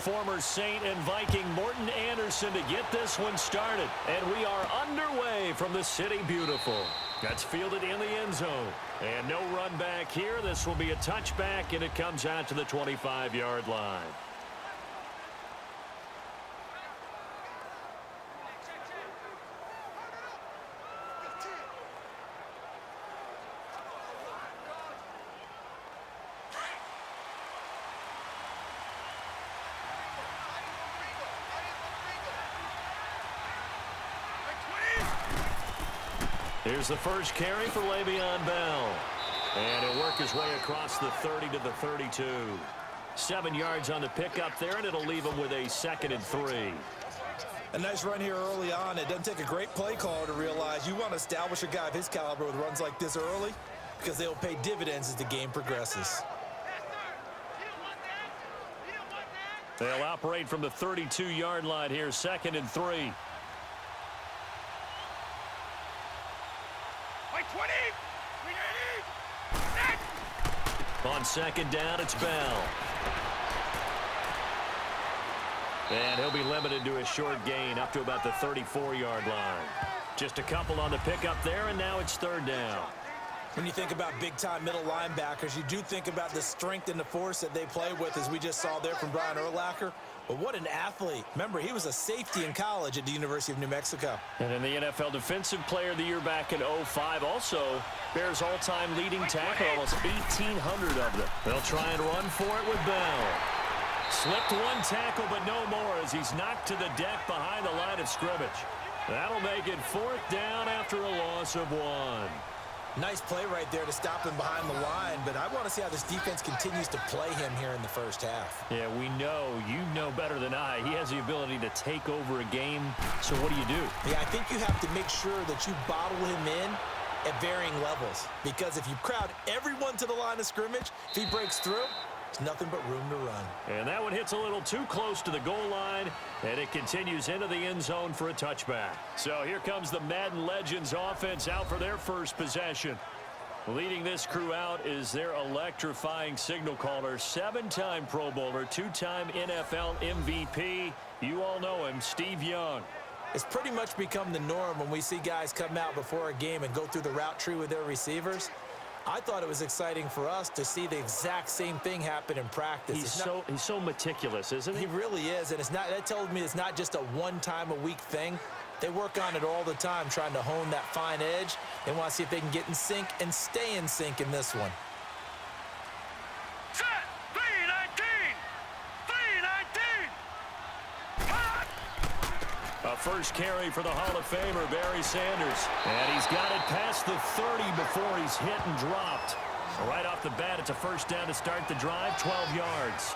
Former Saint and Viking Morton Anderson to get this one started. And we are underway from the City Beautiful. That's fielded in the end zone. And no run back here. This will be a touchback, and it comes out to the 25-yard line. Here's the first carry for Le'Veon Bell. And he'll work his way across the 30 to the 32. 7 yards on the pickup there, and it'll leave him with a 2nd and 3. A nice run here early on. It doesn't take a great play caller to realize you want to establish a guy of his caliber with runs like this early because they'll pay dividends as the game progresses. They'll operate from the 32-yard line here, 2nd and 3. On 2nd down, it's Bell. And he'll be limited to a short gain up to about the 34-yard line. Just a couple on the pickup there, and now it's 3rd down. When you think about big-time middle linebackers, you do think about the strength and the force that they play with, as we just saw there from Brian Urlacher. But what an athlete. Remember, he was a safety in college at the University of New Mexico. And in the NFL Defensive Player of the Year back in 05, also Bears all-time leading tackle, almost 1,800 of them. They'll try and run for it with Bell. Slipped one tackle, but no more as he's knocked to the deck behind the line of scrimmage. That'll make it 4th down after a loss of 1. Nice play right there to stop him behind the line, but I want to see how this defense continues to play him here in the first half. Yeah, we know, you know better than I, he has the ability to take over a game, so what do you do? Yeah, I think you have to make sure that you bottle him in at varying levels, because if you crowd everyone to the line of scrimmage, if he breaks through, there's nothing but room to run. And that one hits a little too close to the goal line, and it continues into the end zone for a touchback. So here comes the Madden Legends offense out for their first possession. Leading this crew out is their electrifying signal caller, 7-time Pro Bowler, 2-time NFL MVP. You all know him, Steve Young. It's pretty much become the norm when we see guys come out before a game and go through the route tree with their receivers. I thought it was exciting for us to see the exact same thing happen in practice. He's so meticulous, isn't he? He really is, and that tells me it's not just a one-time-a-week thing. They work on it all the time, trying to hone that fine edge. They want to see if they can get in sync and stay in sync in this one. Set! 3-19! 3-19! A first carry for the Hall of Famer, Barry Sanders. And he's got it past the 30 before he's hit and dropped. Right off the bat, it's a first down to start the drive, 12 yards.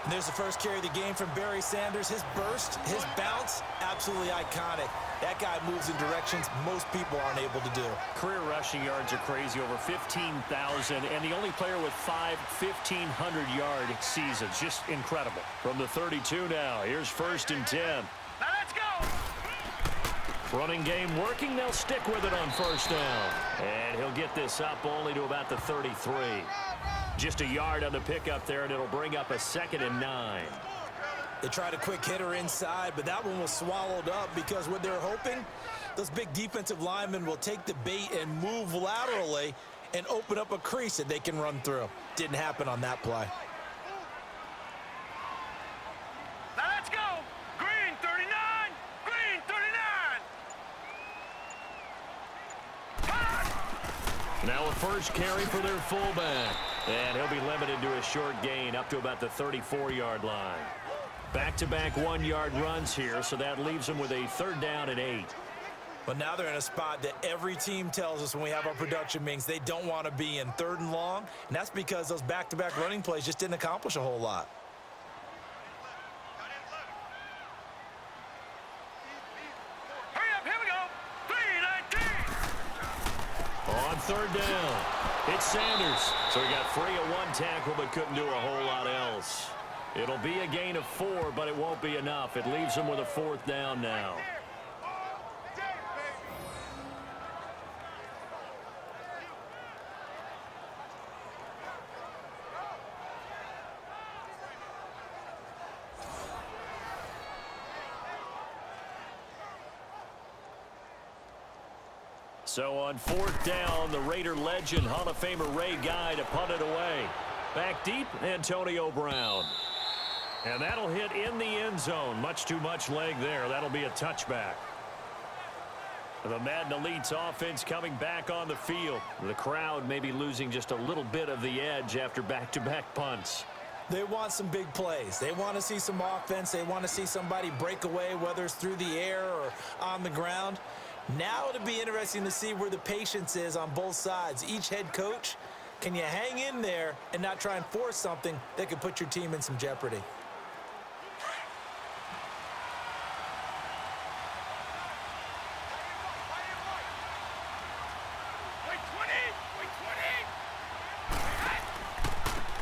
And there's the first carry of the game from Barry Sanders. His burst, his bounce, absolutely iconic. That guy moves in directions most people aren't able to do. Career rushing yards are crazy, over 15,000, and the only player with 5 1,500-yard seasons. Just incredible. From the 32 now, here's 1st and 10. Now let's go! Running game working. They'll stick with it on 1st down. And he'll get this up only to about the 33. Just a yard on the pickup there, and it'll bring up a 2nd and 9. They tried a quick hitter inside, but that one was swallowed up because what they're hoping, those big defensive linemen will take the bait and move laterally and open up a crease that they can run through. Didn't happen on that play. Now let's go! Green 39! Green 39! Now a first carry for their fullback. And he'll be limited to a short gain up to about the 34-yard line. Back-to-back 1-yard runs here, so that leaves them with a 3rd down and 8. But now they're in a spot that every team tells us when we have our production meetings they don't want to be in, 3rd and long. And that's because those back-to-back running plays just didn't accomplish a whole lot. Hurry up, here we go! 3-19! On 3rd down, it's Sanders. So he got free of 1 tackle but couldn't do a whole lot else. It'll be a gain of 4, but it won't be enough. It leaves him with a 4th down now. So on fourth down, the Raider legend, Hall of Famer Ray Guy to punt it away. Back deep, Antonio Brown. And that'll hit in the end zone. Much too much leg there. That'll be a touchback. The Madden Elite's offense coming back on the field. The crowd may be losing just a little bit of the edge after back-to-back punts. They want some big plays. They want to see some offense. They want to see somebody break away, whether it's through the air or on the ground. Now it'll be interesting to see where the patience is on both sides. Each head coach, can you hang in there and not try and force something that could put your team in some jeopardy?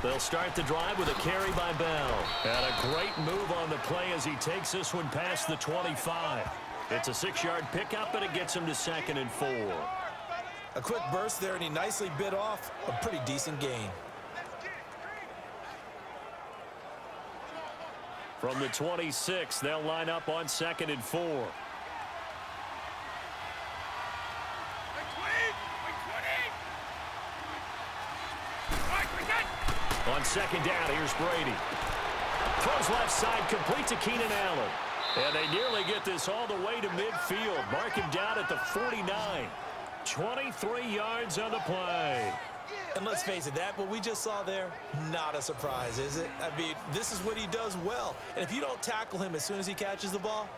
They'll start the drive with a carry by Bell. And a great move on the play as he takes this one past the 25. It's a 6-yard pickup, and it gets him to 2nd and 4. A quick burst there, and he nicely bit off a pretty decent gain. From the 26, they'll line up on 2nd and 4. On 2nd down, here's Brady. Throws left side, complete to Keenan Allen. And they nearly get this all the way to midfield. Mark him down at the 49. 23 yards on the play. And let's face it, what we just saw there, not a surprise, is it? I mean, this is what he does well. And if you don't tackle him as soon as he catches the ball,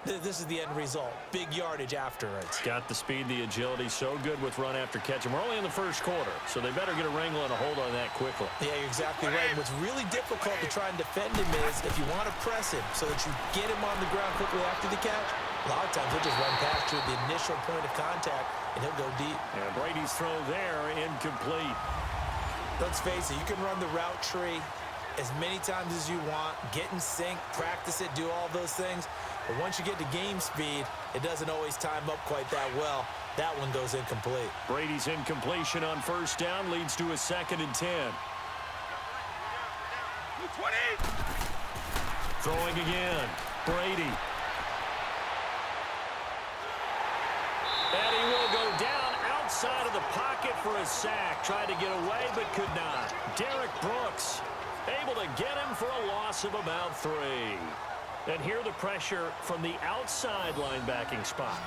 this is the end result. Big yardage afterwards. Got the speed, the agility, so good with run after catch. And we're only in the first quarter, so they better get a wrangle and a hold on that quickly. Yeah, you're exactly right. And what's really difficult to try and defend him is if you want to press him so that you get him on the ground quickly after the catch, a lot of times he'll just run past you at the initial point of contact, and he'll go deep. And Brady's throw there, incomplete. Let's face it, you can run the route tree as many times as you want, get in sync, practice it, do all those things. But once you get to game speed, it doesn't always time up quite that well. That one goes incomplete. Brady's incompletion on first down leads to a 2nd and 10. 20. Throwing again. Brady. And he will go down outside of the pocket for a sack. Tried to get away, but could not. Derek Brooks able to get him for a loss of about 3. And here the pressure from the outside linebacking spot.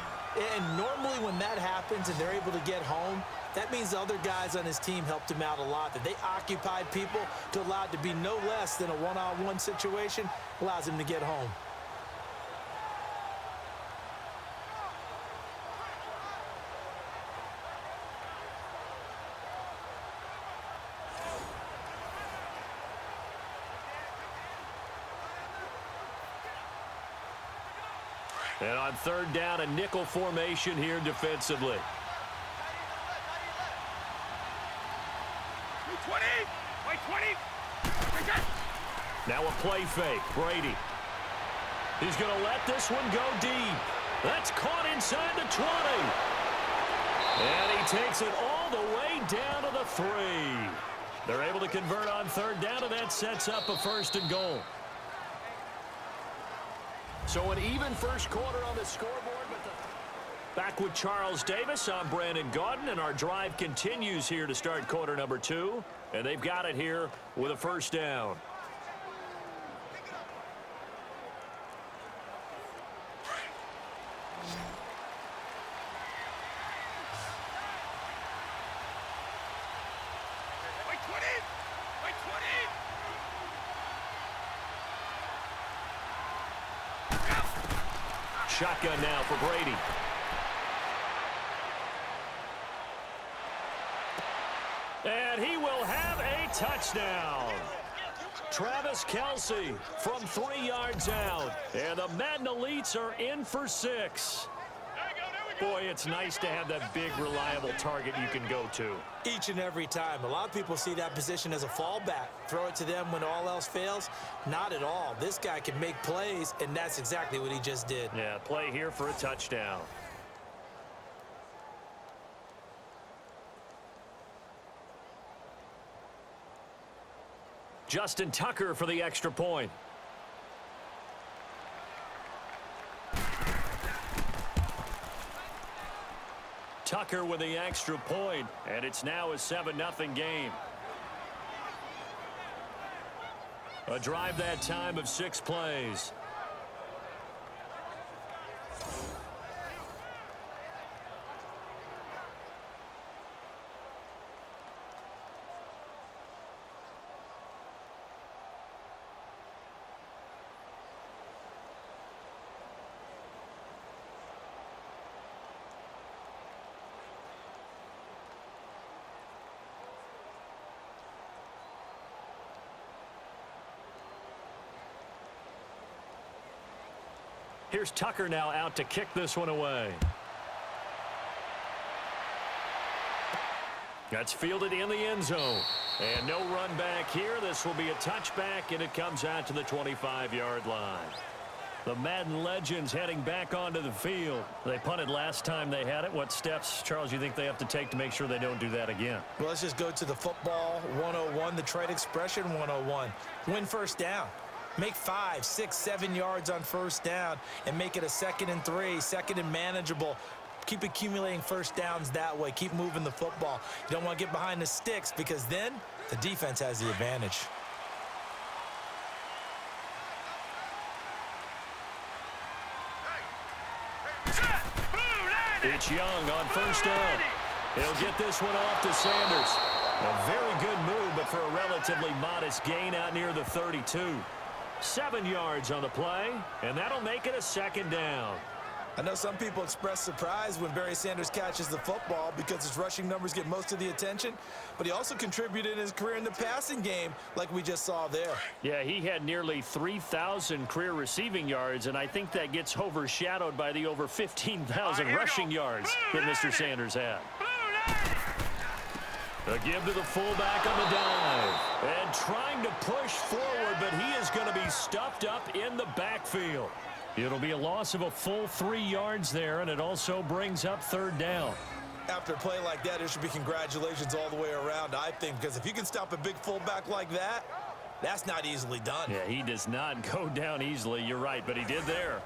And normally when that happens and they're able to get home, that means the other guys on his team helped him out a lot. That they occupied people to allow it to be no less than a one-on-one situation, allows him to get home. And on 3rd down, a nickel formation here defensively. 20. Wait, 20. Now a play fake. Brady. He's going to let this one go deep. That's caught inside the 20. And he takes it all the way down to the 3. They're able to convert on 3rd down, and that sets up a 1st and goal. So an even first quarter on the scoreboard. Back with Charles Davis, I'm Brandon Gaudin, and our drive continues here to start quarter number 2. And they've got it here with a 1st down. Wait, 20. Wait, 20. Shotgun now for Brady. And he will have a touchdown. Travis Kelce from 3 yards out. And the Madden Elites are in for 6. Boy, it's nice to have that big, reliable target you can go to. Each and every time. A lot of people see that position as a fallback. Throw it to them when all else fails. Not at all. This guy can make plays, and that's exactly what he just did. Yeah, play here for a touchdown. Justin Tucker for the extra point. Tucker with the extra point, and it's now a 7-0 game. A drive that time of 6 plays. Here's Tucker now out to kick this one away. That's fielded in the end zone. And no run back here. This will be a touchback, and it comes out to the 25-yard line. The Madden legends heading back onto the field. They punted last time they had it. What steps, Charles, you think they have to take to make sure they don't do that again? Well, let's just go to the football 101, the trade expression 101. Win first down. Make 5, 6, 7 yards on first down and make it a 2nd and 3, 2nd and manageable. Keep accumulating first downs that way. Keep moving the football. You don't want to get behind the sticks because then the defense has the advantage. It's Young on first down. He'll get this one off to Sanders. A very good move, but for a relatively modest gain out near the 32. 7 yards on the play, and that'll make it a 2nd down. I know some people express surprise when Barry Sanders catches the football because his rushing numbers get most of the attention, but he also contributed in his career in the passing game like we just saw there. Yeah, he had nearly 3,000 career receiving yards, and I think that gets overshadowed by the over 15,000 rushing yards that Mr. Sanders had. A give to the fullback on the dive. And trying to push forward, but he is going to be stuffed up in the backfield. It'll be a loss of a full 3 yards there, and it also brings up 3rd down. After a play like that, there should be congratulations all the way around, I think, because if you can stop a big fullback like that, that's not easily done. Yeah, he does not go down easily. You're right, but he did there.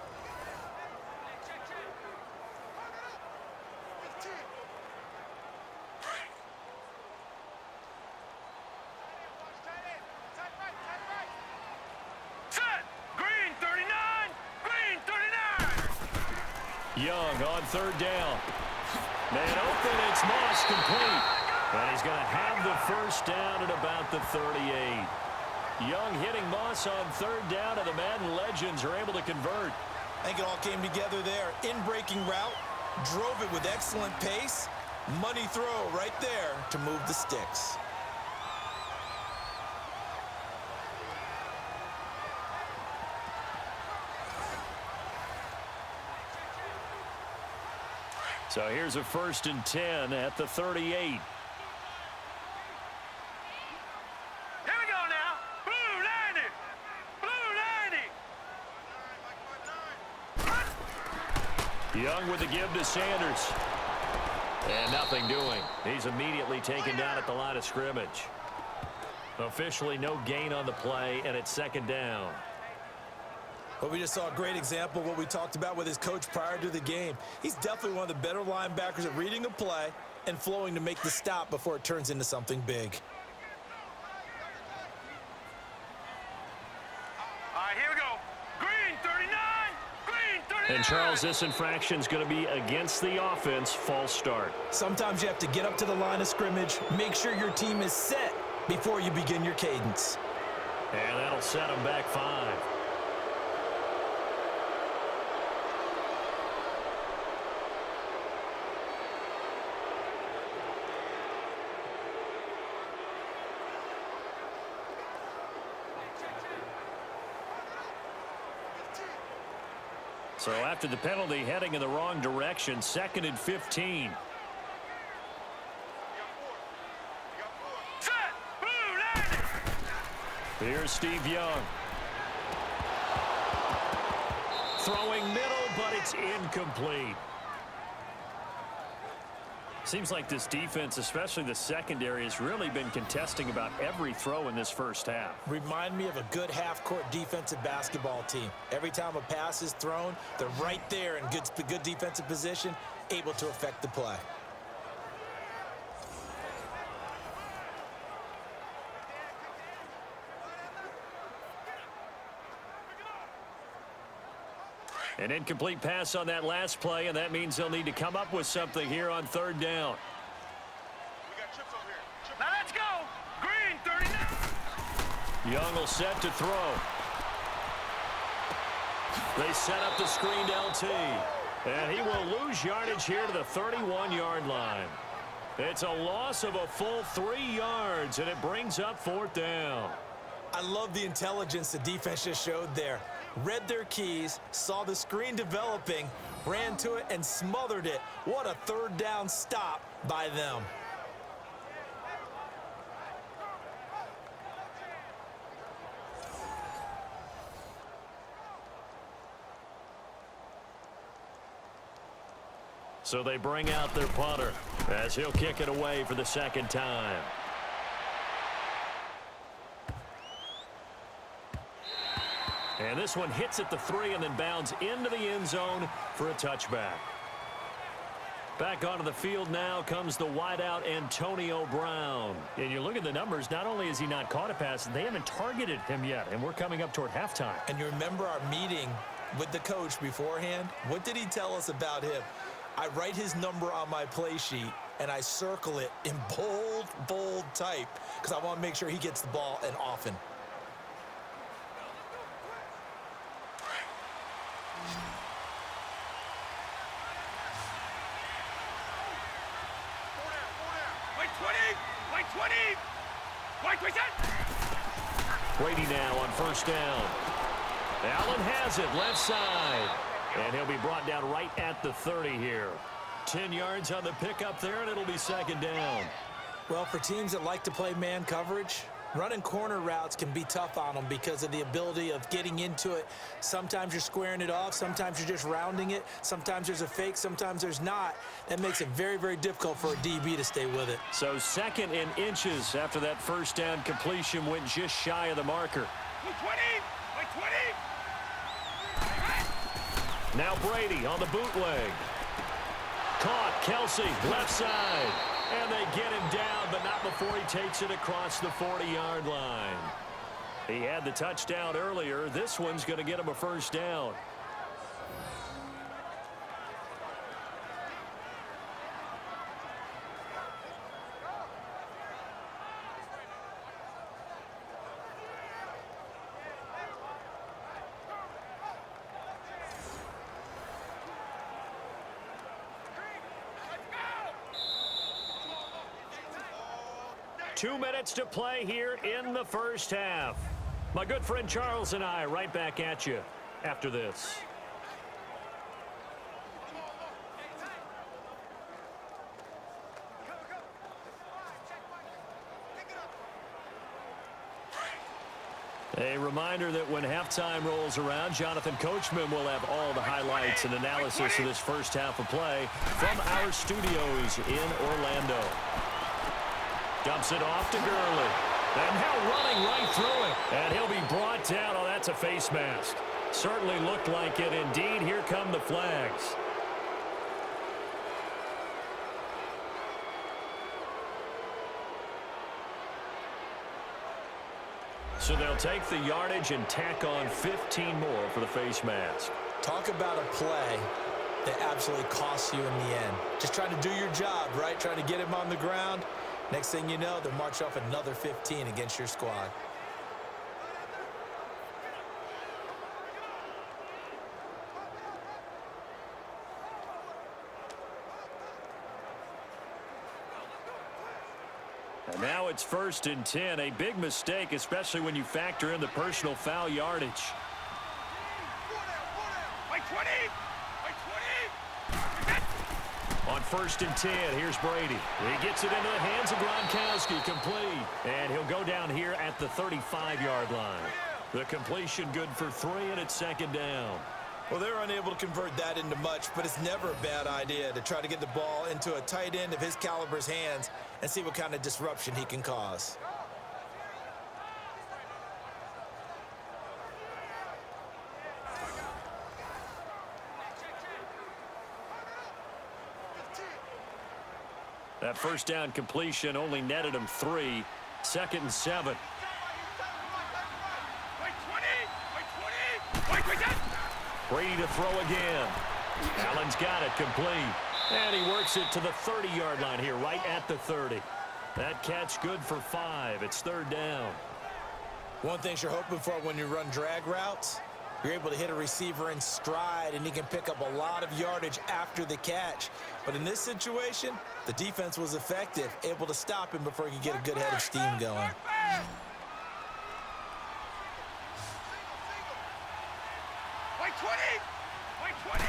Young on 3rd down. Man open, it's Moss complete. And he's going to have the first down at about the 38. Young hitting Moss on 3rd down, and the Madden legends are able to convert. I think it all came together there. In-breaking route, drove it with excellent pace. Money throw right there to move the sticks. So here's a 1st and 10 at the 38. Here we go now. Blue 90. Blue 90. Young with the give to Sanders. And nothing doing. He's immediately taken down at the line of scrimmage. Officially no gain on the play, and it's 2nd down. But we just saw a great example of what we talked about with his coach prior to the game. He's definitely one of the better linebackers at reading a play and flowing to make the stop before it turns into something big. All right, here we go. Green 39. Green 39. And Charles, this infraction is going to be against the offense. False start. Sometimes you have to get up to the line of scrimmage, make sure your team is set before you begin your cadence. And that'll set him back 5. So after the penalty, heading in the wrong direction, 2nd and 15. Set. Blue 90. Here's Steve Young. Throwing middle, but it's incomplete. Seems like this defense, especially the secondary, has really been contesting about every throw in this first half. Remind me of a good half-court defensive basketball team. Every time a pass is thrown, they're right there in good defensive position, able to affect the play. An incomplete pass on that last play, and that means they'll need to come up with something here on third down. We got chips over here. Now let's go. Green, 39. Young will set to throw. They set up the screened LT. And he will lose yardage here to the 31-yard line. It's a loss of a full 3 yards, and it brings up fourth down. I love the intelligence the defense just showed there. Read their keys, saw the screen developing, ran to it, and smothered it. What a third down stop by them. So they bring out their punter as he'll kick it away for the second time. And this one hits at the 3 and then bounds into the end zone for a touchback. Back onto the field now comes the wideout Antonio Brown. And you look at the numbers, not only has he not caught a pass, they haven't targeted him yet, and we're coming up toward halftime. And you remember our meeting with the coach beforehand? What did he tell us about him? I write his number on my play sheet, and I circle it in bold type because I want to make sure he gets the ball and often. Brady now on first down. Allen has it left side. And he'll be brought down right at the 30 here. 10 yards on the pickup there, and it'll be second down. Well, for teams that like to play man coverage, running corner routes can be tough on them because of the ability of getting into it. Sometimes you're squaring it off. Sometimes you're just rounding it. Sometimes there's a fake. Sometimes there's not. That makes it very, very difficult for a DB to stay with it. So second in inches after that first down completion went just shy of the marker. 20, 20. Now Brady on the bootleg. Caught, Kelsey, left side. And they get him down, but not before he takes it across the 40-yard line. He had the touchdown earlier. This one's going to get him a first down. Two minutes to play here in the first half. My good friend Charles and I right back at you after this. A reminder that when halftime rolls around, Jonathan Coachman will have all the highlights and analysis of this first half of play from our studios in Orlando. Dumps it off to Gurley. And now running right through it. And he'll be brought down. Oh, that's a face mask. Certainly looked like it. Indeed, here come the flags. So they'll take the yardage and tack on 15 more for the face mask. Talk about a play that absolutely costs you in the end. Just trying to do your job, right? Trying to get him on the ground. Next thing you know, they'll march off another 15 against your squad. And now it's 1st and 10. A big mistake, especially when you factor in the personal foul yardage. On 1st and 10, here's Brady. He gets it into the hands of Gronkowski, complete. And he'll go down here at the 35-yard line. The completion good for 3, and it's second down. Well, they're unable to convert that into much, but it's never a bad idea to try to get the ball into a tight end of his caliber's hands and see what kind of disruption he can cause. That first down completion only netted him 3. 2nd and 7. Brady to throw again. Allen's got it complete. And he works it to the 30-yard line here, right at the 30. That catch good for 5. It's 3rd down. One thing you're hoping for when you run drag routes, you're able to hit a receiver in stride, and he can pick up a lot of yardage after the catch. But in this situation, the defense was effective, able to stop him before he could get a good head of steam going. Wait 20! Wait 20!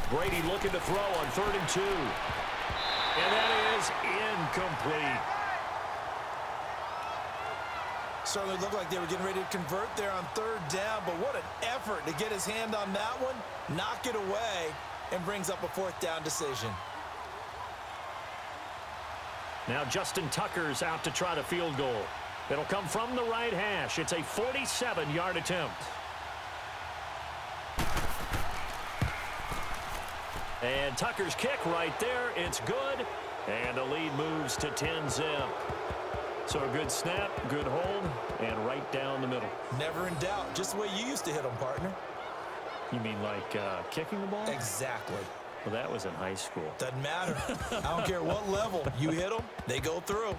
Brady looking to throw on 3rd and 2. And that is incomplete. Certainly looked like they were getting ready to convert there on 3rd down, but what an effort to get his hand on that one, knock it away, and brings up a 4th down decision. Now Justin Tucker's out to try the field goal. It'll come from the right hash. It's a 47-yard attempt. And Tucker's kick right there. It's good. And the lead moves to 10-zip. So a good snap, good hold, and right down the middle. Never in doubt. Just the way you used to hit them, partner. You mean like kicking the ball? Exactly. Well, that was in high school. Doesn't matter. I don't care what level. You hit them, they go through.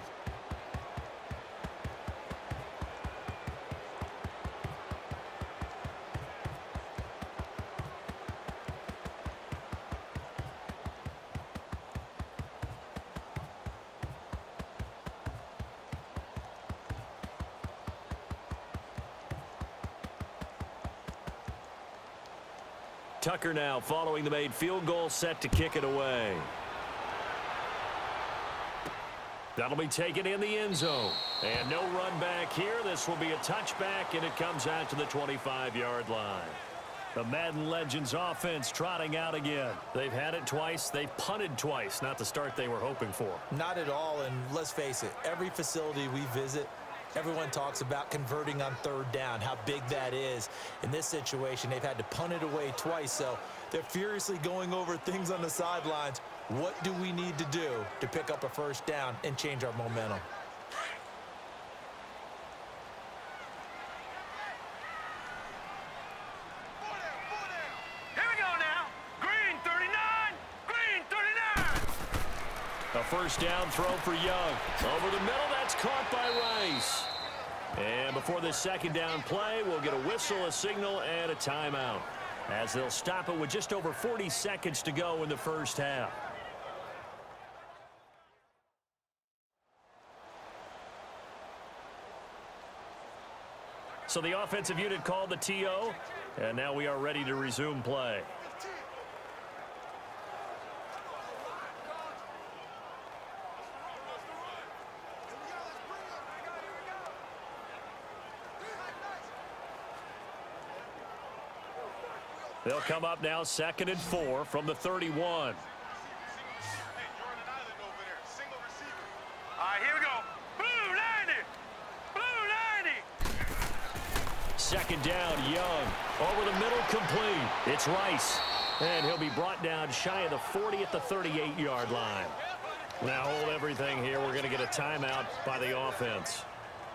Tucker now following the made field goal, set to kick it away. That'll be taken in the end zone. And no run back here. This will be a touchback, and it comes out to the 25-yard line. The Madden Legends offense trotting out again. They've had it twice. They've punted twice. Not the start they were hoping for. Not at all, and let's face it, every facility we visit, everyone talks about converting on 3rd down, how big that is. In this situation, they've had to punt it away twice, so they're furiously going over things on the sidelines. What do we need to do to pick up a 1st down and change our momentum? Here we go now. Green 39. Green 39. A 1st down throw for Young. Over the middle, that's caught by Rice. And before this 2nd down play, we'll get a whistle, a signal, and a timeout, as they'll stop it with just over 40 seconds to go in the 1st half. So the offensive unit called the TO, and now we are ready to resume play. They'll come up now 2nd and 4 from the 31. Hey, you're on an island over there. Single receiver. All right, here we go. Blue 90. Blue 90. 2nd down, Young. Over the middle, complete. It's Rice. And he'll be brought down shy of the 40 at the 38-yard line. Now hold everything here. We're going to get a timeout by the offense,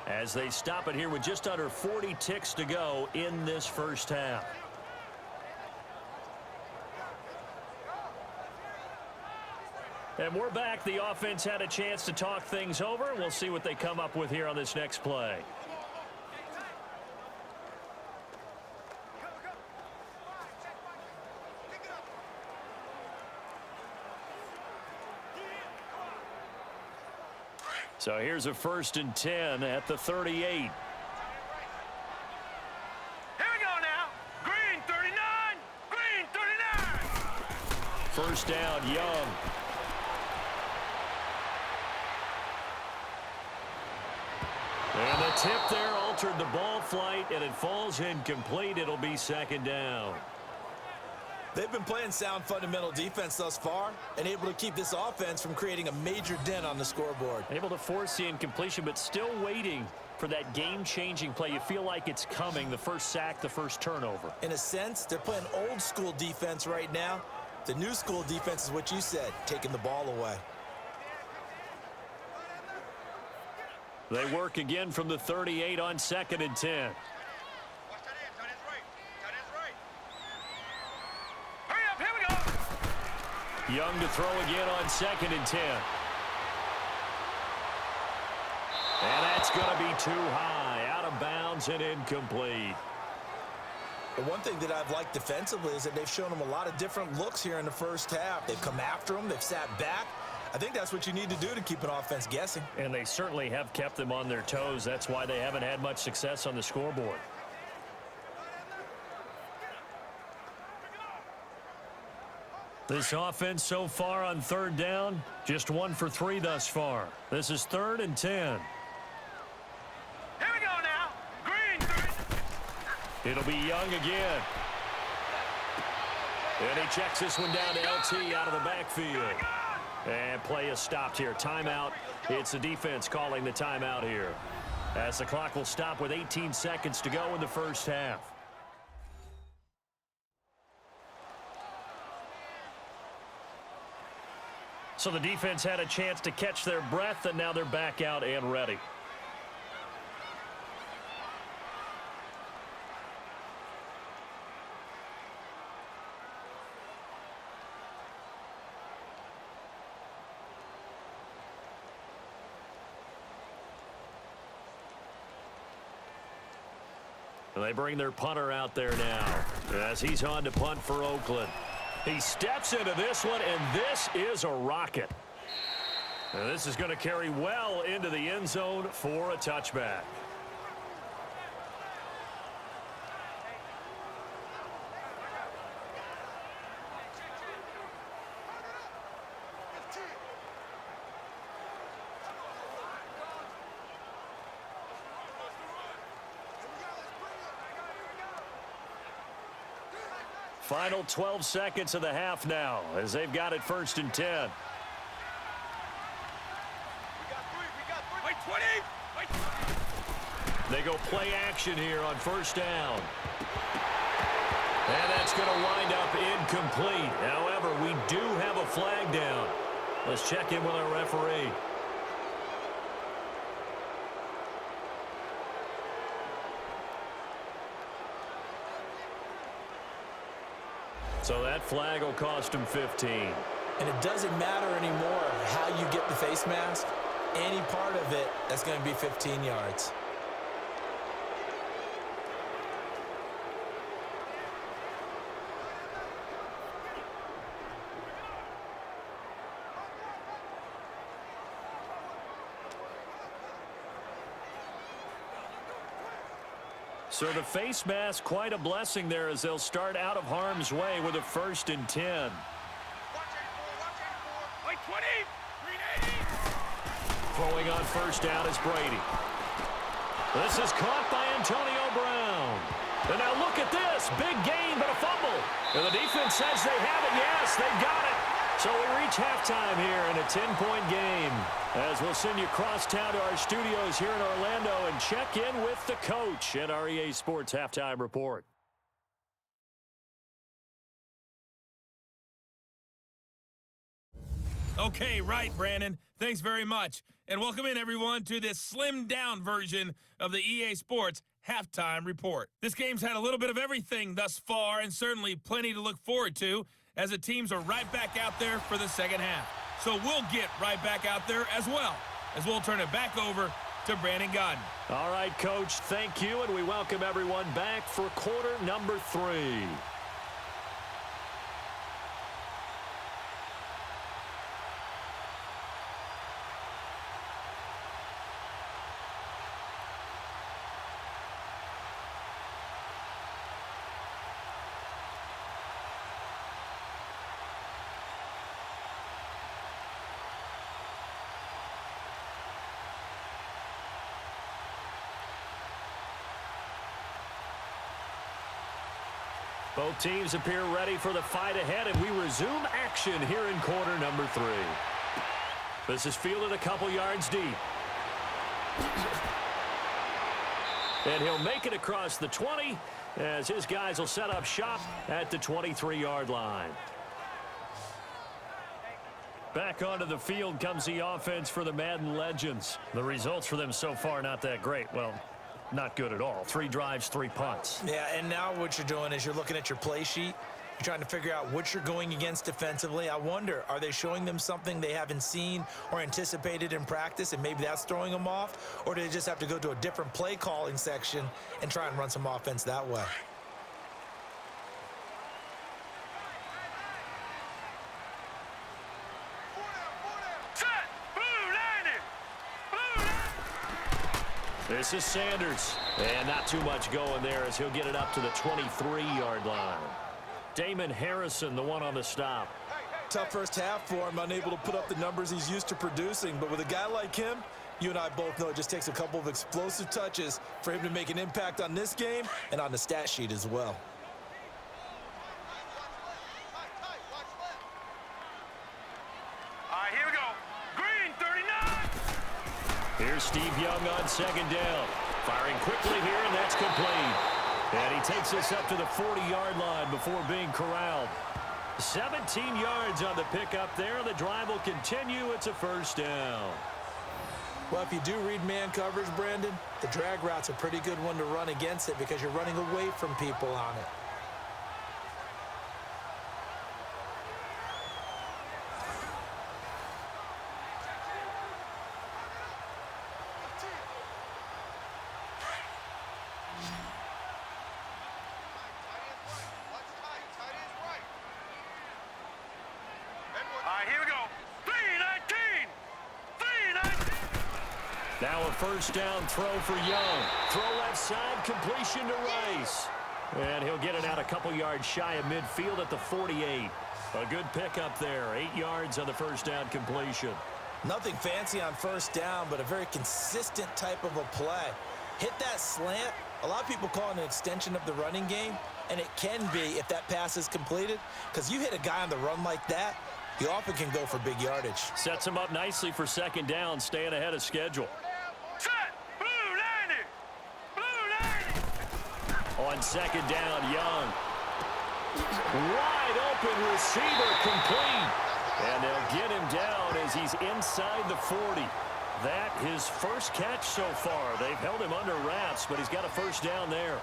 as they stop it here with just under 40 ticks to go in this 1st half. And we're back. The offense had a chance to talk things over, and we'll see what they come up with here on this next play. So here's a 1st and 10 at the 38. Here we go now. Green 39. Green 39. 1st down, Young. And the tip there altered the ball flight, and it falls incomplete. It'll be 2nd down. They've been playing sound fundamental defense thus far and able to keep this offense from creating a major dent on the scoreboard. Able to force the incompletion, but still waiting for that game-changing play. You feel like it's coming, the 1st sack, the 1st turnover. In a sense, they're playing old school defense right now. The new school defense is what you said, taking the ball away. They work again from the 38 on 2nd and 10. Watch that end. Tight end's right. Tight end's right. Young to throw again on 2nd and 10. And that's going to be too high, out of bounds and incomplete. The one thing that I've liked defensively is that they've shown them a lot of different looks here in the first half. They've come after them. They've sat back. I think that's what you need to do to keep an offense guessing. And they certainly have kept them on their toes. That's why they haven't had much success on the scoreboard. This offense so far on 3rd down, just 1 for 3 thus far. This is 3rd and 10. Here we go now. Green. It'll be Young again. And he checks this one down to LT out of the backfield. And play is stopped here. Timeout. It's the defense calling the timeout here, as the clock will stop with 18 seconds to go in the first half. So the defense had a chance to catch their breath, and now they're back out and ready. And they bring their punter out there now as he's on to punt for Oakland. He steps into this one, and this is a rocket. And this is going to carry well into the end zone for a touchback. Final 12 seconds of the half now as they've got it 1st and 10. We got 3. Wait, 20. Wait. They go play action here on 1st down. And that's going to wind up incomplete. However, we do have a flag down. Let's check in with our referee. So that flag will cost him 15. And it doesn't matter anymore how you get the face mask. Any part of it, that's going to be 15 yards. So the face mask, quite a blessing there as they'll start out of harm's way with a 1st and 10. Watch 84. Wait, 20. Green 80. Throwing on 1st down is Brady. This is caught by Antonio Brown. And now look at this. Big gain, but a fumble. And the defense says they have it. Yes, they've got it. So we reach halftime here in a 10-point game, as we'll send you across town to our studios here in Orlando and check in with the coach at our EA Sports Halftime Report. Okay, right, Brandon. Thanks very much. And welcome in, everyone, to this slimmed-down version of the EA Sports Halftime Report. This game's had a little bit of everything thus far, and certainly plenty to look forward to, as the teams are right back out there for the second half. So we'll get right back out there as well, as we'll turn it back over to Brandon Godden. All right, Coach, thank you, and we welcome everyone back for quarter number 3. Both teams appear ready for the fight ahead, and we resume action here in quarter number 3. This is fielded a couple yards deep. And he'll make it across the 20 as his guys will set up shop at the 23-yard line. Back onto the field comes the offense for the Madden Legends. The results for them so far not that great. Well, not good at all. 3 drives, 3 punts. Yeah, and now what you're doing is you're looking at your play sheet, You're trying to figure out what you're going against defensively. I wonder, are they showing them something they haven't seen or anticipated in practice, and maybe that's throwing them off? Or do they just have to go to a different play calling section and try and run some offense that way? This is Sanders, and not too much going there as he'll get it up to the 23-yard line. Damon Harrison, the one on the stop. Tough first half for him, unable to put up the numbers he's used to producing. But with a guy like him, you and I both know it just takes a couple of explosive touches for him to make an impact on this game and on the stat sheet as well. All right, here we go. Green, 39. Here's Steve Young on second down. Firing quickly here, and that's complete. And he takes us up to the 40-yard line before being corralled. 17 yards on the pickup there. The drive will continue. It's a first down. Well, if you do read man coverage, Brandon, the drag route's a pretty good one to run against it because you're running away from people on it. Now a first down throw for Young. Throw left side, completion to Rice. And he'll get it out a couple yards shy of midfield at the 48. A good pickup there. 8 yards on the first down completion. Nothing fancy on first down, but a very consistent type of a play. Hit that slant. A lot of people call it an extension of the running game, and it can be if that pass is completed, because you hit a guy on the run like that, he often can go for big yardage. Sets him up nicely for second down, staying ahead of schedule. Set. Blue 90. On second down, Young. Wide open receiver, complete. And they'll get him down as he's inside the 40. That his first catch so far. They've held him under wraps, but he's got a first down there.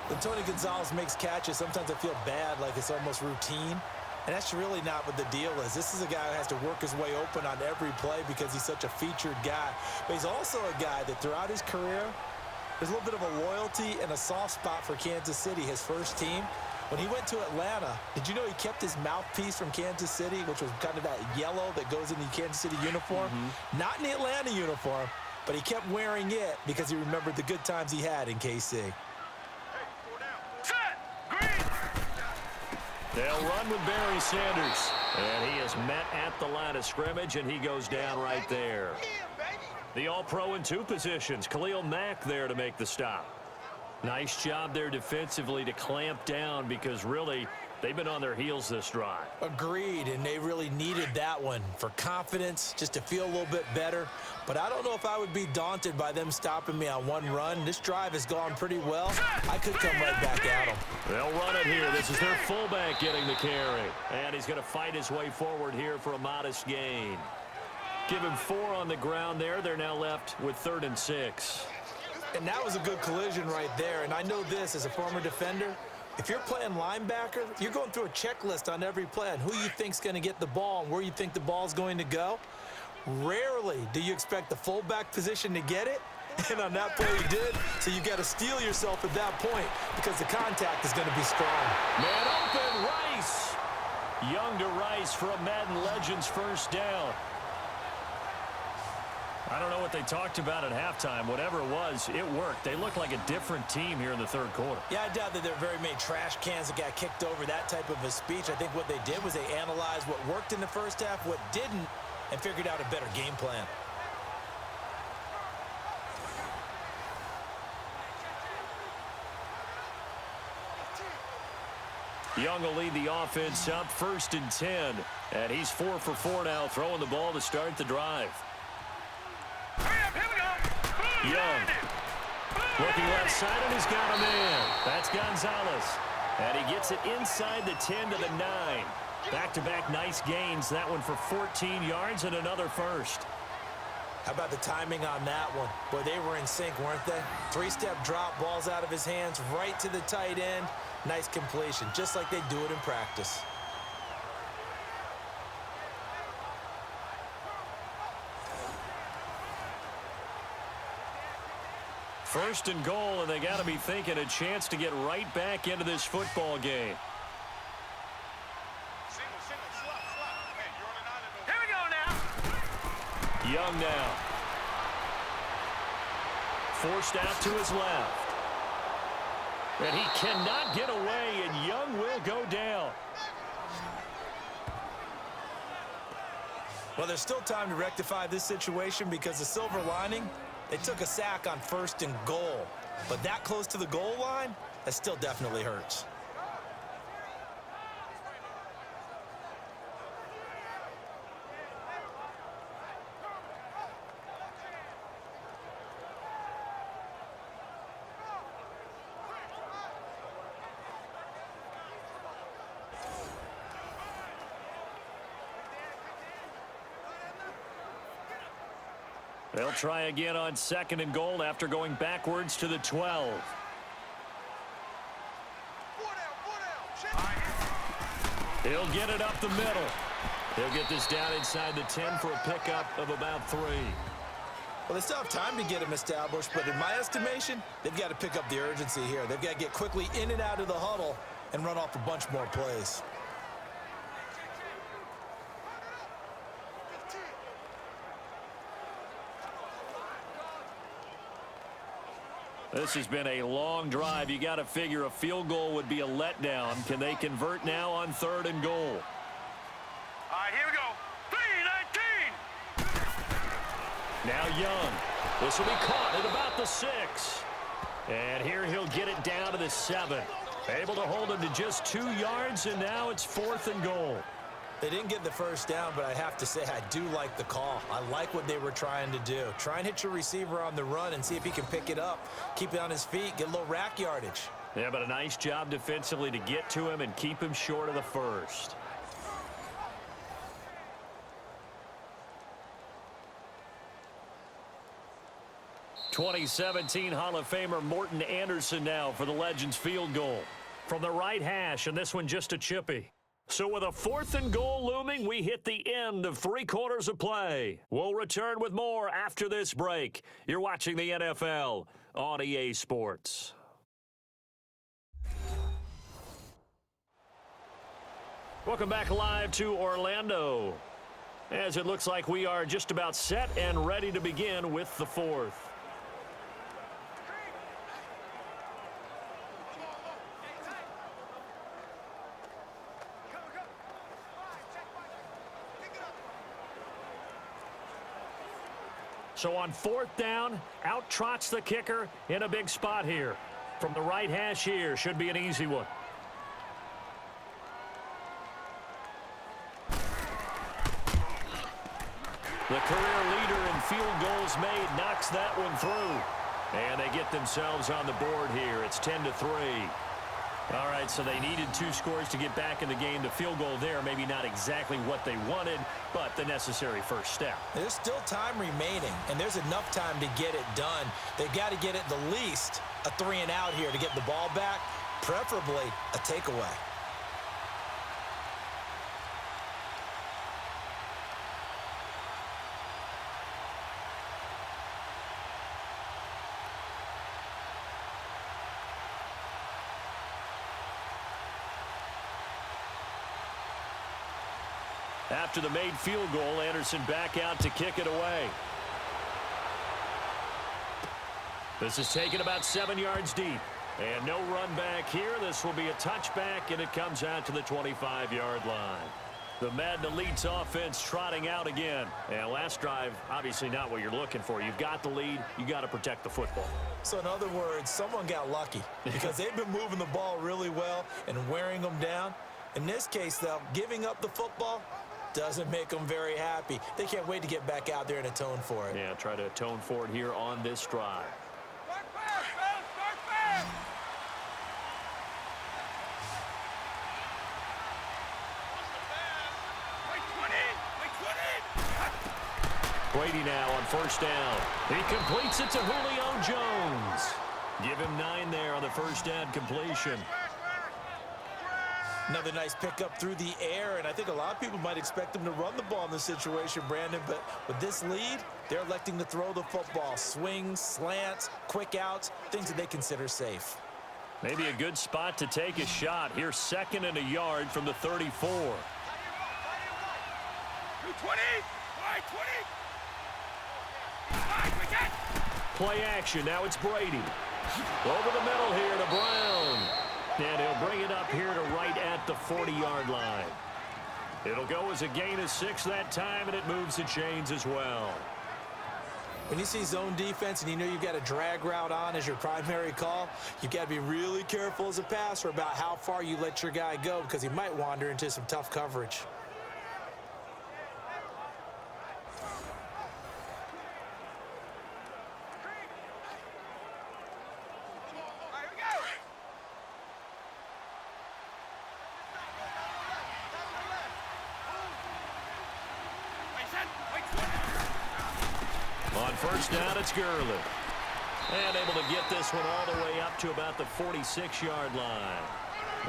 When Tony Gonzalez makes catches, sometimes I feel bad, like it's almost routine. And that's really not what the deal is. This is a guy who has to work his way open on every play because he's such a featured guy. But he's also a guy that throughout his career, there's a little bit of a loyalty and a soft spot for Kansas City, his first team. When he went to Atlanta, did you know he kept his mouthpiece from Kansas City, which was kind of that yellow that goes in the Kansas City uniform? Not in the Atlanta uniform, but he kept wearing it because he remembered the good times he had in KC. They'll run with Barry Sanders. And he is met at the line of scrimmage, and he goes down right there. The All-Pro in two positions. Khalil Mack there to make the stop. Nice job there defensively to clamp down because really they've been on their heels this drive. Agreed, and they really needed that one for confidence, just to feel a little bit better. But I don't know if I would be daunted by them stopping me on one run. This drive has gone pretty well. I could come right back at them. They'll run it here. This is their fullback getting the carry. And he's going to fight his way forward here for a modest gain. Give him 4 on the ground there. They're now left with 3rd and 6. And that was a good collision right there. And I know this as a former defender. If you're playing linebacker, you're going through a checklist on every play on who you think's going to get the ball and where you think the ball's going to go. Rarely do you expect the fullback position to get it. And on that play he did. So you've got to steel yourself at that point because the contact is going to be strong. Man open, Rice. Young to Rice for a Madden Legends first down. I don't know what they talked about at halftime. Whatever it was, it worked. They looked like a different team here in the third quarter. Yeah, I doubt that there were very many trash cans that got kicked over, that type of a speech. I think what they did was they analyzed what worked in the first half, what didn't, and figured out a better game plan. Young will lead the offense up 1st and 10. And he's 4 for 4 now, throwing the ball to start the drive. Young looking left side, and he's got a man. That's Gonzalez. And he gets it inside the 10 to the 9. Back-to-back nice gains. That one for 14 yards and another first. How about the timing on that one? Boy, they were in sync, weren't they? Three-step drop, balls out of his hands, right to the tight end. Nice completion, just like they do it in practice. First and goal, and they got to be thinking a chance to get right back into this football game. Here we go now. Young now. Forced out to his left. And he cannot get away, and Young will go down. Well, there's still time to rectify this situation because the silver lining, they took a sack on first and goal. But that close to the goal line, that still definitely hurts. They'll try again on second and goal after going backwards to the 12. He'll get it up the middle. He'll get this down inside the 10 for a pickup of about 3. Well, they still have time to get him established, but in my estimation, they've got to pick up the urgency here. They've got to get quickly in and out of the huddle and run off a bunch more plays. This has been a long drive. You got to figure a field goal would be a letdown. Can they convert now on third and goal? All right, here we go. 3-19. Now Young. This will be caught at about the 6. And here he'll get it down to the 7. Able to hold him to just 2 yards, and now it's 4th and goal. They didn't get the first down, but I have to say I do like the call. I like what they were trying to do. Try and hit your receiver on the run and see if he can pick it up. Keep it on his feet, get a little rack yardage. Yeah, but a nice job defensively to get to him and keep him short of the first. '17 Hall of Famer Morton Anderson now for the Legends field goal. From the right hash, and this one just a chippy. So with a 4th and goal looming, we hit the end of 3 quarters of play. We'll return with more after this break. You're watching the NFL on EA Sports. Welcome back live to Orlando, as it looks like we are just about set and ready to begin with the 4th. So on 4th down, out trots the kicker in a big spot here. From the right hash here, should be an easy one. The career leader in field goals made knocks that one through. And they get themselves on the board here. It's 10-3. All right, so they needed 2 scores to get back in the game. The field goal there, maybe not exactly what they wanted, but the necessary first step. There's still time remaining, and there's enough time to get it done. They've got to get at the least a 3 and out here to get the ball back, preferably a takeaway. After the made field goal, Anderson back out to kick it away. This is taken about 7 yards deep. And no run back here. This will be a touchback, and it comes out to the 25-yard line. The Madden Elite's offense trotting out again. And last drive, obviously not what you're looking for. You've got the lead. You got to protect the football. So in other words, someone got lucky because they've been moving the ball really well and wearing them down. In this case, though, giving up the football doesn't make them very happy. They can't wait to get back out there and atone for it. Yeah, try to atone for it here on this drive. Start fast, man. Start fast. Brady now on first down. He completes it to Julio Jones. Give him 9 there on the first down completion. Another nice pickup through the air, and I think a lot of people might expect him to run the ball in this situation, Brandon, but with this lead, they're electing to throw the football. Swings, slants, quick outs, things that they consider safe. Maybe a good spot to take a shot. Here's 2nd and a yard from the 34. 220. Play action. Now it's Brady. Over the middle here to Brown. And he'll bring it up here to right at the 40-yard line. It'll go as a gain of 6 that time, and it moves the chains as well. When you see zone defense and you know you've got a drag route on as your primary call, you've got to be really careful as a passer about how far you let your guy go because he might wander into some tough coverage. On first down, it's Gurley. And able to get this one all the way up to about the 46-yard line.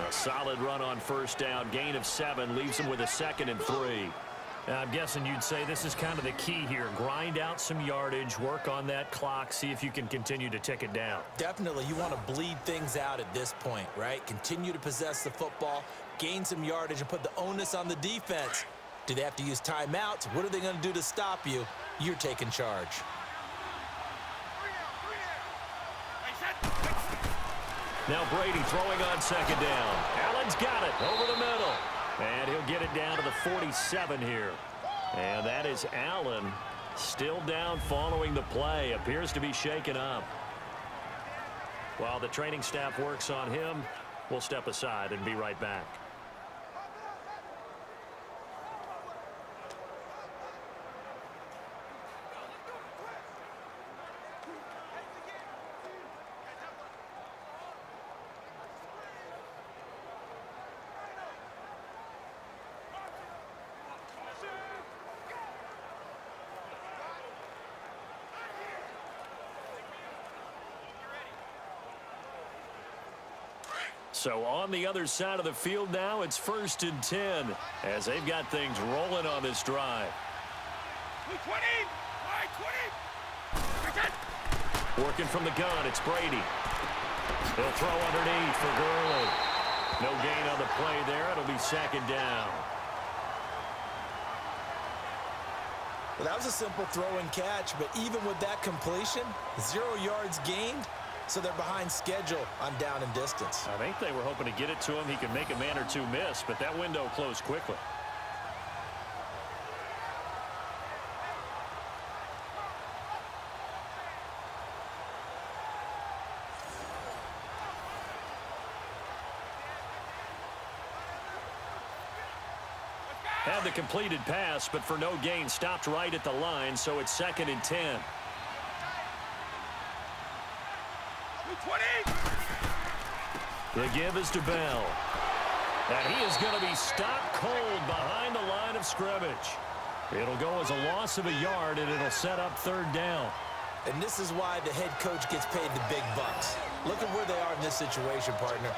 A solid run on first down. Gain of 7 leaves him with a 2nd and 3. I'm guessing you'd say this is kind of the key here. Grind out some yardage, work on that clock, see if you can continue to tick it down. Definitely. You want to bleed things out at this point, right? Continue to possess the football, gain some yardage, and put the onus on the defense. Do they have to use timeouts? What are they going to do to stop you? You're taking charge. Now Brady throwing on 2nd down. Allen's got it over the middle. And he'll get it down to the 47 here. And that is Allen still down following the play. Appears to be shaken up. While the training staff works on him, we'll step aside and be right back. So on the other side of the field now, it's 1st and 10 as they've got things rolling on this drive. 20. Working from the gun, it's Brady. He'll throw underneath for Gurley. No gain on the play there. It'll be 2nd down. Well, that was a simple throw and catch, but even with that completion, 0 yards gained. So they're behind schedule on down and distance. I think they were hoping to get it to him. He could make a man or two miss, but that window closed quickly. Had the completed pass, but for no gain, stopped right at the line, so it's 2nd and 10. 20. The give is to Bell. And he is going to be stopped cold behind the line of scrimmage. It'll go as a loss of a yard, and it'll set up 3rd down. And this is why the head coach gets paid the big bucks. Look at where they are in this situation, partner.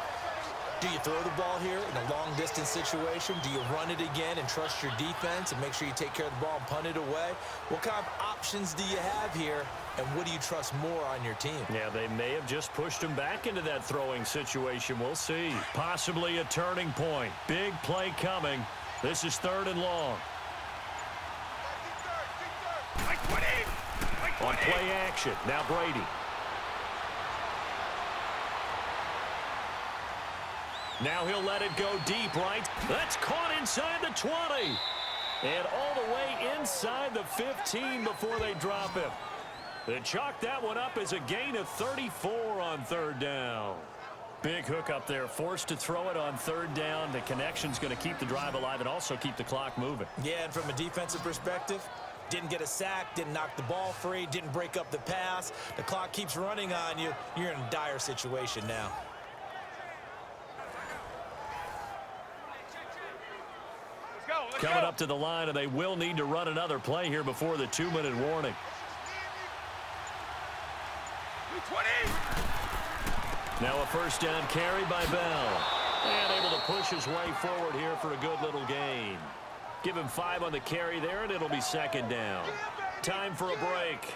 Do you throw the ball here in a long-distance situation? Do you run it again and trust your defense and make sure you take care of the ball and punt it away? What kind of options do you have here, and what do you trust more on your team? Yeah, they may have just pushed him back into that throwing situation. We'll see. Possibly a turning point. Big play coming. This is 3rd and long. On play action, now Brady. Now he'll let it go deep, right? That's caught inside the 20. And all the way inside the 15 before they drop him. They chalk that one up as a gain of 34 on 3rd down. Big hook up there, forced to throw it on 3rd down. The connection's going to keep the drive alive and also keep the clock moving. Yeah, and from a defensive perspective, didn't get a sack, didn't knock the ball free, didn't break up the pass. The clock keeps running on you. You're in a dire situation now. Let's Coming up to the line, and they will need to run another play here before the 2-minute warning. 20. Now a first down carry by Bell. And able to push his way forward here for a good little gain. Give him 5 on the carry there, and it'll be second down. Time for a break.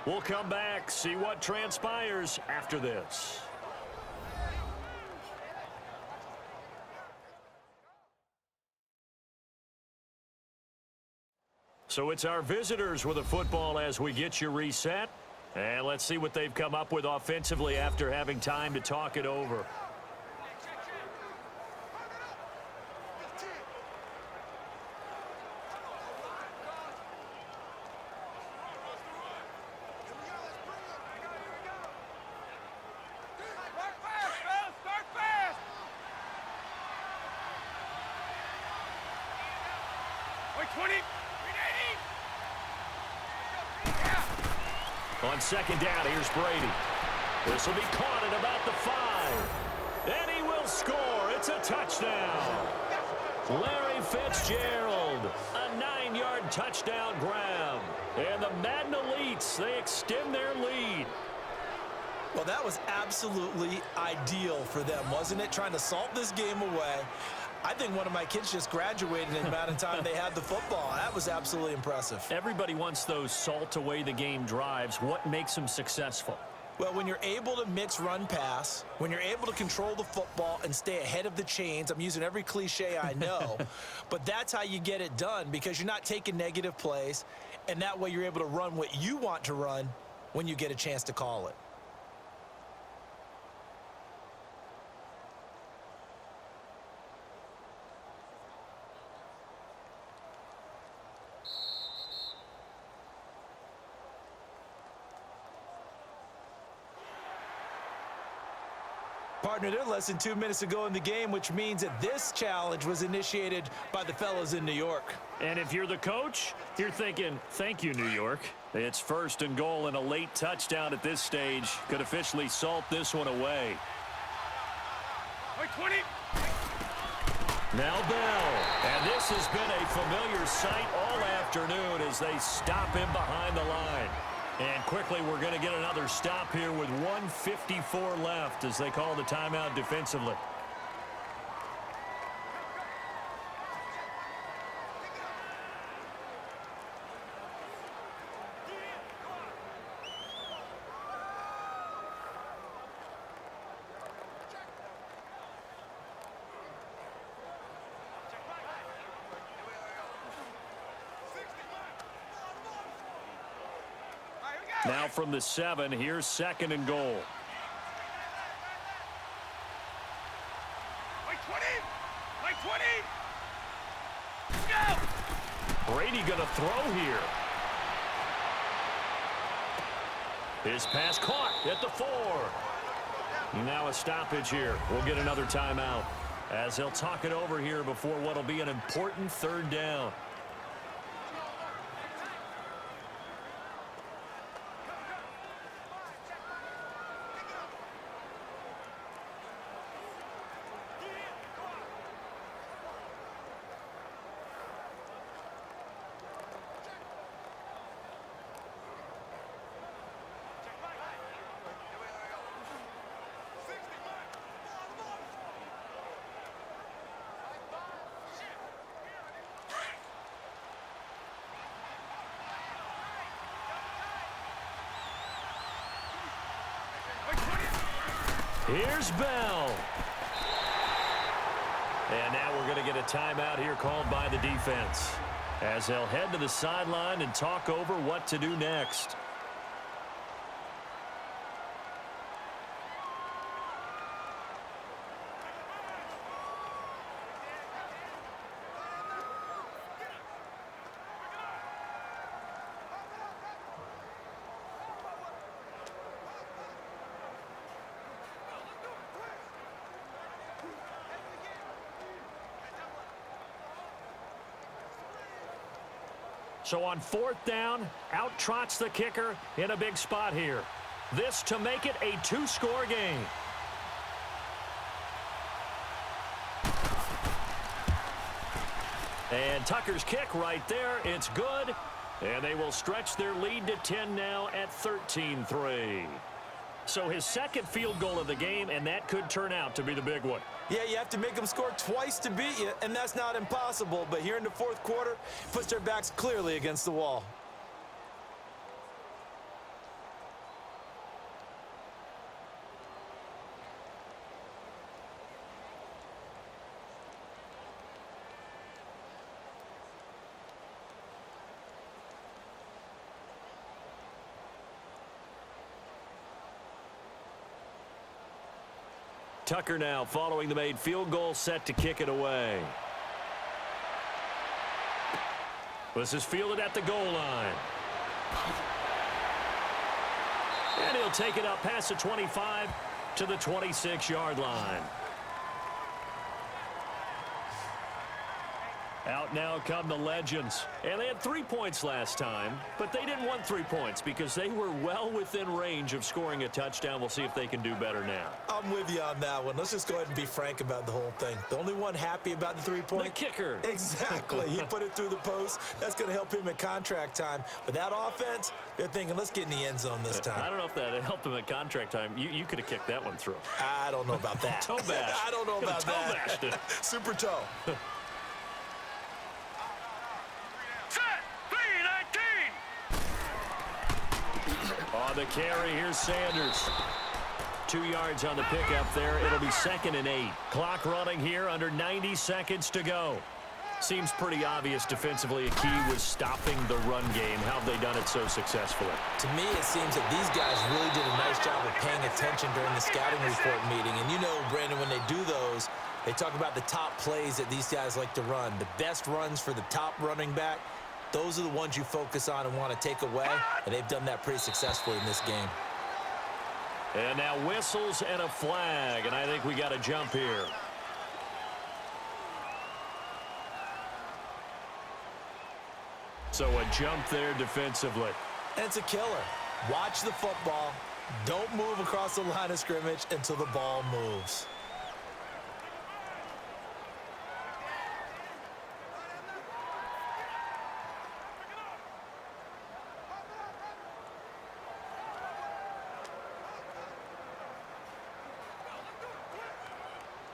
We'll come back, see what transpires after this. So it's our visitors with a football as we get you reset. And let's see what they've come up with offensively after having time to talk it over. Start fast. Wait, 20. On second down, here's Brady. This will be caught at about the 5. And he will score. It's a touchdown. Larry Fitzgerald, a 9-yard touchdown grab. And the Madden Elites, they extend their lead. Well, that was absolutely ideal for them, wasn't it? Trying to salt this game away. I think one of my kids just graduated in the amount of time they had the football. That was absolutely impressive. Everybody wants those salt away the game drives. What makes them successful? Well, when you're able to mix run pass, when you're able to control the football and stay ahead of the chains, I'm using every cliche I know, but that's how you get it done because you're not taking negative plays, and that way you're able to run what you want to run when you get a chance to call it. Partner, they're less than 2 minutes ago in the game, which means that this challenge was initiated by the fellas in New York. And if you're the coach, you're thinking, thank you, New York. It's first and goal, and a late touchdown at this stage could officially salt this one away. Wait, 20. Now Bell. And this has been a familiar sight all afternoon as they stop him behind the line. And quickly, we're going to get another stop here with 1:54 left as they call the timeout defensively. Now from the 7, here's second and goal. Wait, 20. Wait, 20. Go. Brady going to throw here. His pass caught at the 4. Now a stoppage here. We'll get another timeout as they'll talk it over here before what will be an important third down. Here's Bell. And now we're going to get a timeout here called by the defense as they'll head to the sideline and talk over what to do next. So on fourth down, out trots the kicker in a big spot here. This to make it a 2-score game. And Tucker's kick right there. It's good. And they will stretch their lead to 10 now at 13-3. So his second field goal of the game, and that could turn out to be the big one. Yeah, you have to make them score twice to beat you, and that's not impossible. But here in the fourth quarter, puts their backs clearly against the wall. Tucker now following the made field goal, set to kick it away. This is fielded at the goal line. And he'll take it up past the 25 to the 26-yard line. Out now come the Legends. And they had 3 points last time, but they didn't want 3 points because they were well within range of scoring a touchdown. We'll see if they can do better now. I'm with you on that one. Let's just go ahead and be frank about the whole thing. The only one happy about the 3-point? The kicker. Exactly. He put it through the post. That's going to help him at contract time. But that offense, they're thinking, let's get in the end zone this time. I don't know if that helped him at contract time. You could have kicked that one through. I don't know about that. Toe bash. I don't know about toe that. Bashed it. Super toe. On the carry, here's Sanders. 2 yards on the pickup there. It'll be 2nd and 8. Clock running here, under 90 seconds to go. Seems pretty obvious defensively a key was stopping the run game. How have they done it so successfully? To me, it seems that these guys really did a nice job of paying attention during the scouting report meeting. And you know, Brandon, when they do those, they talk about the top plays that these guys like to run. The best runs for the top running back. Those are the ones you focus on and want to take away, and they've done that pretty successfully in this game. And now whistles and a flag, and I think we got a jump here. So a jump there defensively. And it's a killer. Watch the football. Don't move across the line of scrimmage until the ball moves.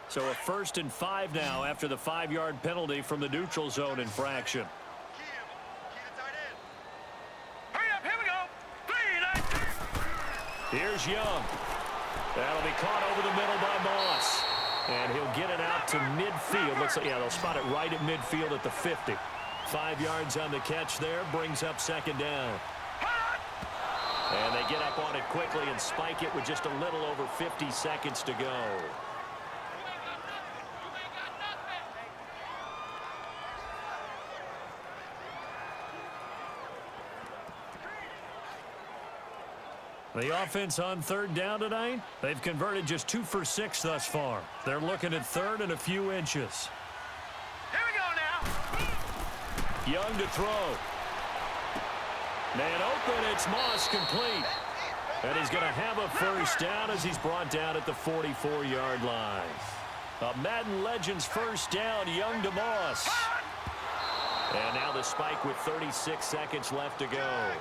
So a 1st and 5 now after the 5-yard penalty from the neutral zone infraction. Hurry up, here we go. 3, 9, 2. Here's Young. That'll be caught over the middle by Moss. And he'll get it out to midfield. Looks like, yeah, they'll spot it right at midfield at the 50. 5 yards on the catch there, brings up 2nd down. And they get up on it quickly and spike it with just a little over 50 seconds to go. The offense on 3rd down tonight, they've converted just 2 for 6 thus far. They're looking at 3rd and a few inches. Here we go now. Young to throw. Man open, it's Moss complete. And he's going to have a 1st down as he's brought down at the 44-yard line. A Madden Legends 1st down, Young to Moss. And now the spike with 36 seconds left to go.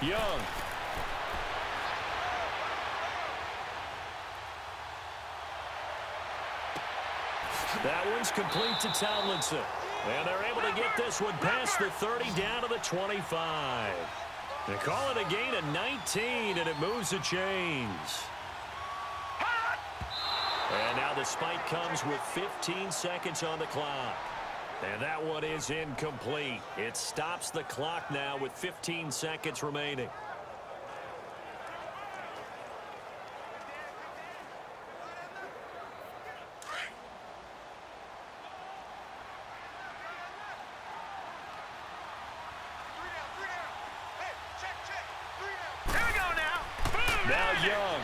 Young. That one's complete to Tomlinson. And they're able to get this one past the 30 down to the 25. They call it a gain of 19, and it moves the chains. And now the spike comes with 15 seconds on the clock. And that one is incomplete. It stops the clock now with 15 seconds remaining. Now Young.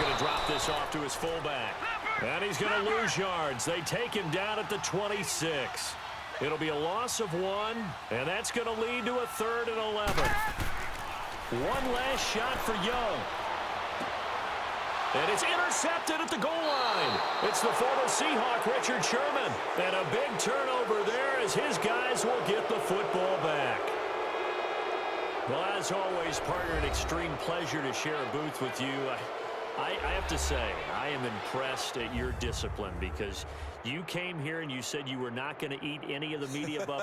going to drop this off to his fullback. And he's going to lose yards. They take him down at the 26. It'll be a loss of 1, and that's going to lead to a 3rd and 11. One last shot for Young. And it's intercepted at the goal line. It's the former Seahawk, Richard Sherman. And a big turnover there as his guys will get the football back. Well, as always, partner, an extreme pleasure to share a booth with you. I have to say, I am impressed at your discipline because you came here and you said you were not going to eat any of the media buffet.